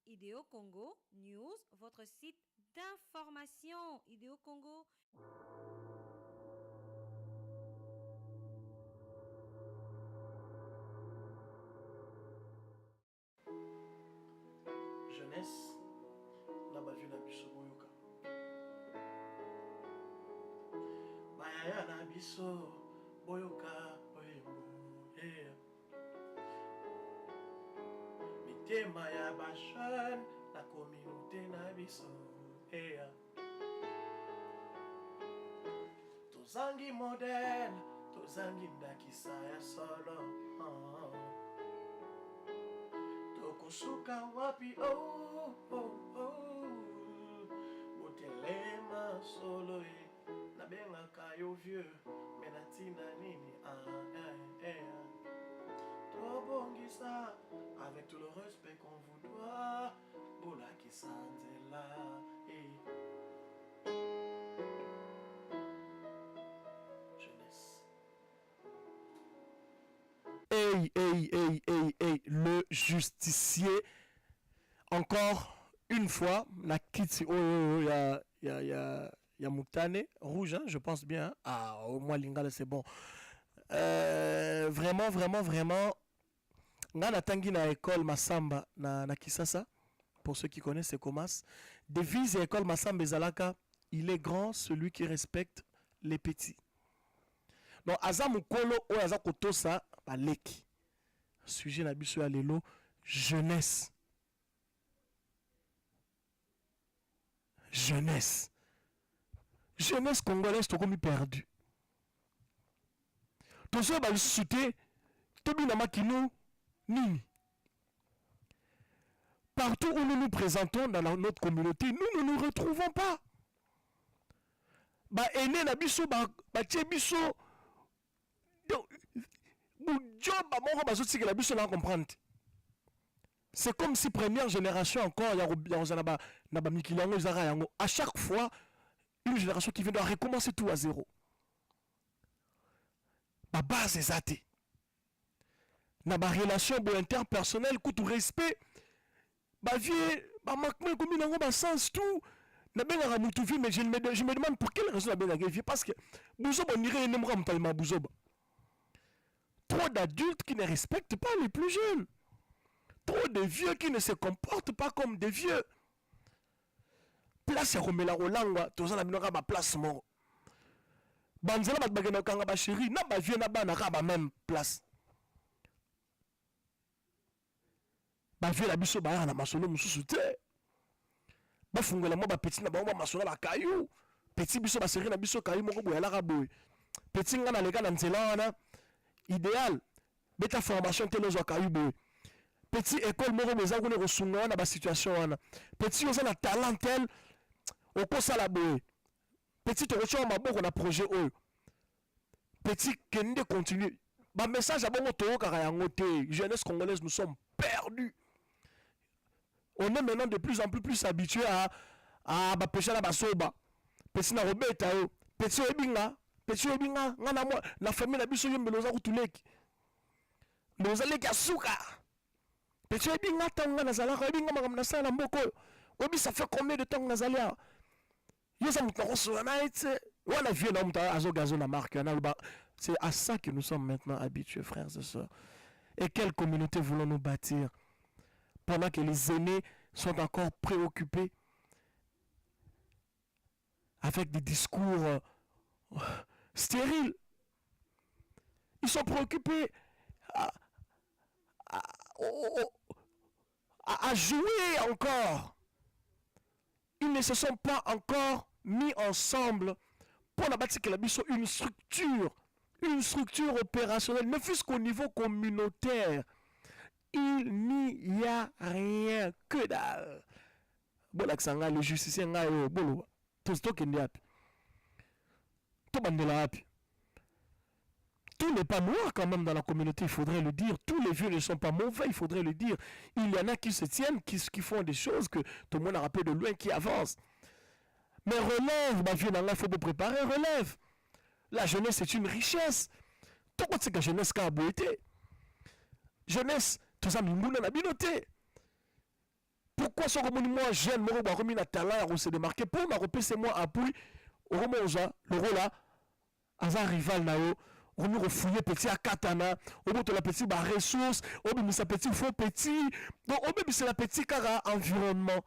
Idéo Congo News, votre site d'information. Idéo Congo. Jeunesse, na bavi na biso boyoka. Bayaya na biso boyoka oyembo. Mitema ya bashan na communauté na biso. Tozangi modèle, tozangi ndakisa ya solo. Tokosuka wapi botelema solo nabengaka yo vieux menatina nini tobongisa avec tout le respect qu'on vous doit bolakisa nzela jeunesse. Hey, le justicier. Encore une fois, na kiti ya Moutane, rouge, hein, je pense bien. Ah, au moins Lingala, c'est bon. Vraiment. Ngana tangi na école Masamba na Kisasa. Pour ceux qui connaissent, c'est Comas. Devise école Masamba Ezalaka, il est grand celui qui respecte les petits. Donc, aza mukolo o aza kotosa baleki. Sujet na biso ya lelo, jeunesse. Jeunesse congolaise tokomi perdu. Tozo ba lisuté tobi na makino nini. Partout où nous nous présentons dans notre communauté, nous ne nous retrouvons pas. Ba ene na biso ba tie biso c'est comme si première génération encore à chaque fois une génération qui vient doit recommencer tout à zéro. La base est zate. Na ba relation interpersonnelle tout respect ba vie ba makme comme nango ba sens tout na benga mutu vie mais je me demande pour quelle raison la benga vie parce que buzoba on irait ne mra mtalma buzoba. Trop d'adultes qui ne respectent pas les plus jeunes. Trop de vieux qui ne se comportent pas comme des vieux. Place ya komela rolangwa toza na binoka ba place moko. Banzela bat bagena kanga ba chéri na ba vieux na bana ka ba même place. Ba vieux la biso ba na masolo mususu te. Ba fungola mo ba petit na ba masolo ba kayu. Petit biso ba chéri na biso kayu moko boya la ka boy. Petit ngana leka na nzela wana. Idéal beta formation telozo kayu petit école moko beza ko ne kosunga na ba situation wana petit oza na talent tel okosala boye petit tokocha maboko na projet oyo petit kende continue ba message a bongo toyoka yango te. Jeunesse congolaise, nous sommes perdus. On est maintenant de plus en plus habitué à ba péché na basoba petit na robeta yo petit ebinga ngana mo na famille na biso yembelo za kutuleki leki asuka petit ebinga tanga na zala ko ebinga makam na sala mboko obi ça fait combien de temps na zalia yo ça mutako so na ite wala vieux na muta azo gazo na marque na ba. C'est à ça que nous sommes maintenant habitués, frères et sœurs. Et quelle communauté voulons-nous bâtir pendant que les aînés sont encore préoccupés avec des discours stériles. Ils sont préoccupés à jouer encore. Ils ne se sont pas encore mis ensemble pour la bâtir une structure opérationnelle, ne fût-ce qu'au niveau communautaire. Il n'y a rien que dalle. Bon, le justicier, tout n'est pas noir quand même dans la communauté, il faudrait le dire. Tous les vieux ne sont pas mauvais, il faudrait le dire. Il y en a qui se tiennent, qui font des choses que tout le monde a rappelé de loin, qui avancent. Mais relève, ma vieux, il faut vous préparer, relève. La jeunesse est une richesse. Tout le monde sait que la jeunesse a beau été. Jeunesse, tout ça, nous la communauté. pourquoi ce que moi jeune moi ba remis na talent à se démarquer pour na repasser moi appui au romoza le rôle là aza rival na yo on refouiller petit à katana au bout de la petite ba ressources au bout de sa petit faux petit donc au bout de la petit cara environnement.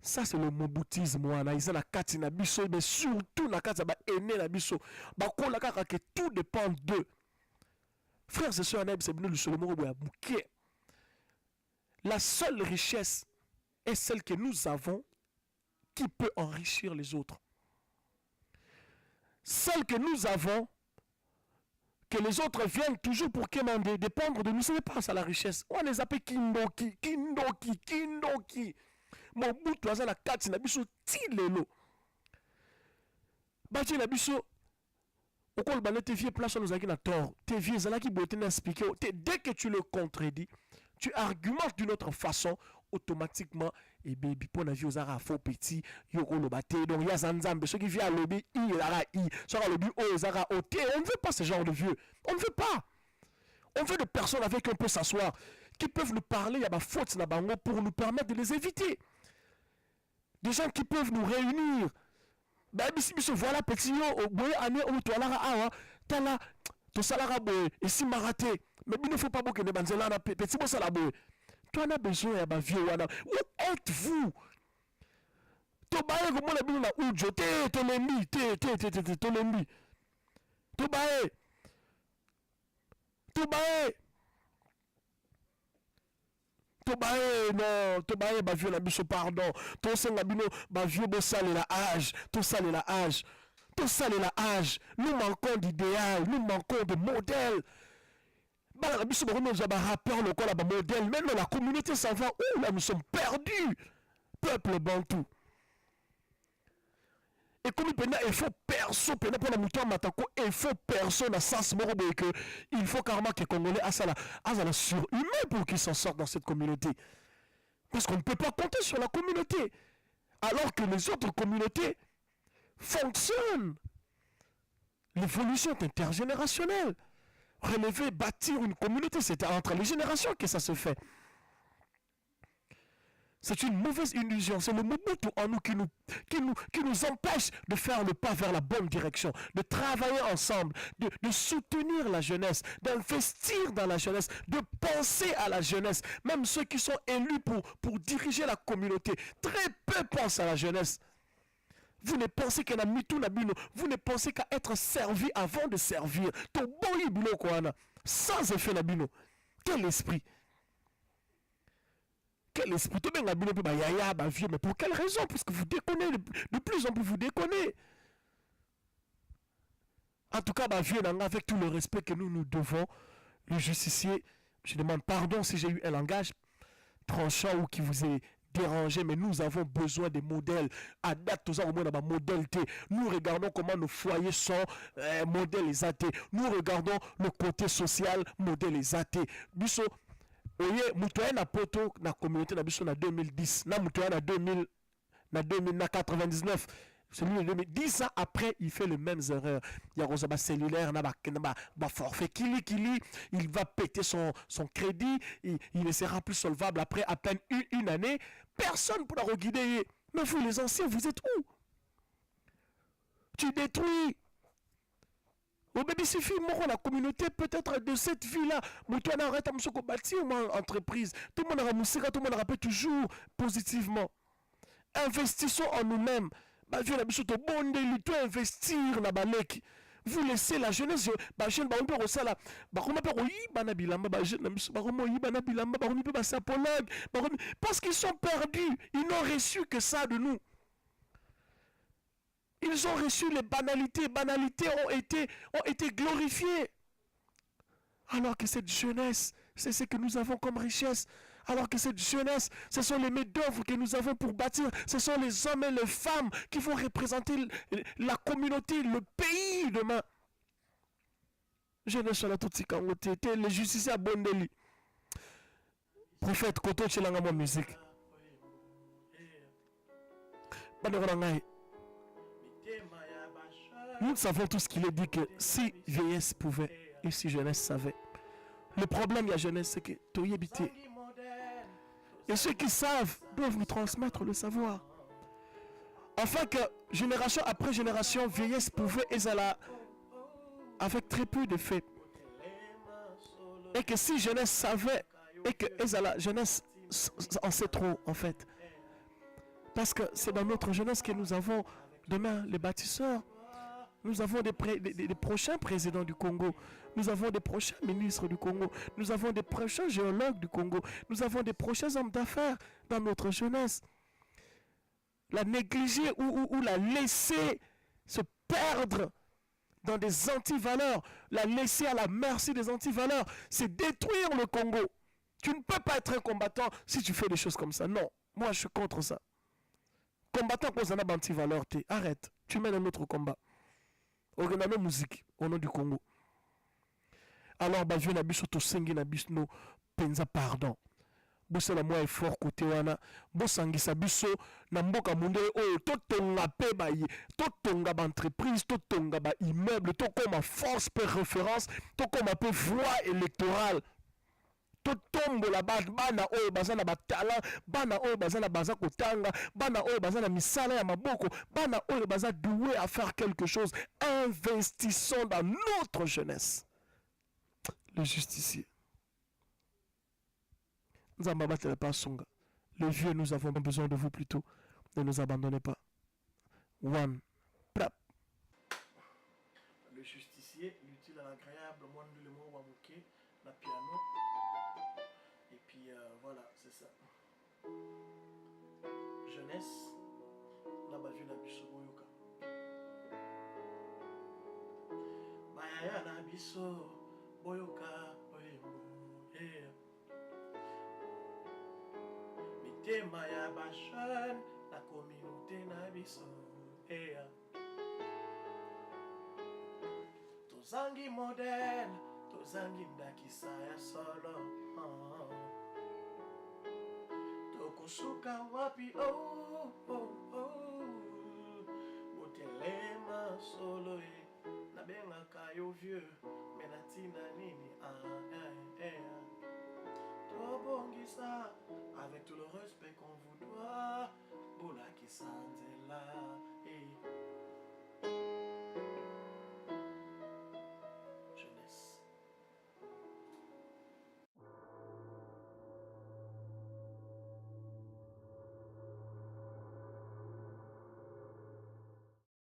Ça c'est le moboutisme wana ils la kati na biso mais surtout na kati ba aîné na biso ba ko la kaka que tout dépend d'eux. Frères et sœurs, la seule richesse est celle que nous avons qui peut enrichir les autres. Celle que nous avons, que les autres viennent toujours pour quémander, dépendre de nous, ce n'est pas ça la richesse. On les appelle kindoki. Mon bout, tu as la carte, na biso tilelo. Bati na biso. Au col balé tes vieux places nous a tort. Tes vieux là qui beauté n'expliquer. Dès que tu le contredis, tu argumentes d'une autre façon, automatiquement, et baby pour la vie aux ara faux petit, yoko le baté, donc ya zanzambe, ceux qui viennent à lobby, il ara i, sera lobby aux ara oté. On ne veut pas ce genre de vieux. On ne veut pas. On veut des personnes avec qui on peut s'asseoir, qui peuvent nous parler, il y a ma faute na bango pour nous permettre de les éviter. Des gens qui peuvent nous réunir. Ben si voilà petit yo boy année où toi là awa tala to salara boy et si maraté mais il ne faut pas beaucoup de banzela na petit bo sala boy toi on a besoin ya ba vieux wana où êtes-vous to baye ko mona bino na ujo te lembi to lembi to baye non, Tobaye, bah vieux la biche, pardon. Tout ça, bah vieux, bah ça, la âge. Tout ça, la âge. Tout ça, la âge. Nous manquons d'idéal, nous manquons de modèles. Bah la biche, bah nous avons rappeur, le quoi, là, modèle. Même la communauté, ça va où là, nous sommes perdus. Peuple bantou. Et comme il faut personne, pour la mouton matako, il faut personne à sens morobo que il faut carrément que les Congolais aient la surhumain pour qu'ils s'en sortent dans cette communauté. Parce qu'on ne peut pas compter sur la communauté. Alors que les autres communautés fonctionnent. L'évolution est intergénérationnelle. Relever, bâtir une communauté, c'est entre les générations que ça se fait. C'est une mauvaise illusion. C'est le Mobutu en nous qui nous empêche de faire le pas vers la bonne direction, de travailler ensemble, de soutenir la jeunesse, d'investir dans la jeunesse, de penser à la jeunesse. Même ceux qui sont élus pour diriger la communauté, très peu pensent à la jeunesse. Vous ne pensez qu'à la mitou nabino, vous ne pensez qu'à être servi avant de servir. Sans effet nabino. Quel esprit! Quel esprit, mais pour quelle raison? Parce que vous déconnez, de plus en plus vous déconnez. En tout cas, avec tout le respect que nous devons, le justicier, je demande pardon si j'ai eu un langage tranchant ou qui vous est dérangé, mais nous avons besoin des modèles. À date, nous avons un modèle T. Nous regardons comment nos foyers sont modèles athées. Nous regardons le côté social, modèle athées. Biso, oye mutoya na poto na communauté na biso na 2010 na mutoya na 2000 na 99 celui de 2010 ans après il fait les mêmes erreurs. Il y a Rosaba cellulaire na ba forfait kili il va péter son crédit, il ne sera plus solvable après à peine une année. Personne pour la reguider. Mais vous les anciens, vous êtes où? Tu détruis. Au bébé suffit, moi, la communauté peut-être de cette vie-là. Mais toi, on arrête à me bâtir une entreprise. Tout le monde aura moussira, tout le monde rappelle toujours positivement. Investissons en nous-mêmes. Bah, viens la bichotte au bon délit, toi investir dans balek. Vous laissez la jeunesse, bah, jeune, bah, on peut aussi là. Bah, on peut y banabilamba, bah, jeune, bah, on y banabilamba, bah, on peut passer à Pologne. Parce qu'ils sont perdus. Ils n'ont reçu que ça de nous. Ils ont reçu les banalités. Banalités ont été glorifiées. Alors que cette jeunesse, c'est ce que nous avons comme richesse. Alors que cette jeunesse, ce sont les main-d'œuvre que nous avons pour bâtir. Ce sont les hommes et les femmes qui vont représenter la communauté, le pays demain. Jeunesse sur la toute sikangote, les justiciers à Bondeli. Prophète Koto Chilangamo musique. Nous savons tous qu'il est dit que si vieillesse pouvait et si jeunesse savait. Le problème de la jeunesse, c'est que tu y habité. Et ceux qui savent doivent nous transmettre le savoir. Afin que génération après génération, vieillesse pouvait ezala avec très peu de faits. Et que si jeunesse savait, et que ezala jeunesse en sait trop en fait. Parce que c'est dans notre jeunesse que nous avons demain les bâtisseurs. Nous avons des prochains présidents du Congo. Nous avons des prochains ministres du Congo. Nous avons des prochains géologues du Congo. Nous avons des prochains hommes d'affaires dans notre jeunesse. La négliger ou la laisser se perdre dans des antivaleurs, la laisser à la merci des antivaleurs, c'est détruire le Congo. Tu ne peux pas être un combattant si tu fais des choses comme ça. Non, moi je suis contre ça. Combattant cause d'un antivaleur, arrête, tu mènes un autre combat. Organisons musique au nom du Congo. Alors, je vais biso sengi na biso no penza pardon. Bosala moi effort côté wana, bosangisa biso na mboka munde oyo totonga pe ba totonga ba entreprise, totonga ba immeuble, to comme force per référence, to comme un peu voix électorale. Totombola bana oyo bazana ba talent, bana oyo bazana baza kotanga, bana oyo bazana misala ya maboko, bana oyo baza doué à faire quelque chose. Investissons dans notre jeunesse. Le justicier. Les vieux, nous avons besoin de vous plutôt. Ne nous abandonnez pas. One. Plap. Le justicier, l'utile à l'agréable, moi le mot wamuke, la piano. Et puis voilà, c'est ça. Jeunesse, là-bas je la biso boyoka. Baya na biso boyoka boyemo. Mitema ya ba jeune, la communauté na biso. Tozangi modèle, tozangi ndakisa ya solo. Tokosuka wapi oh oh oh. Botelema solo nabengaka yo vieux, menatina nini Tobongisa avec tout le respect qu'on vous doit. Bola qui s'en là.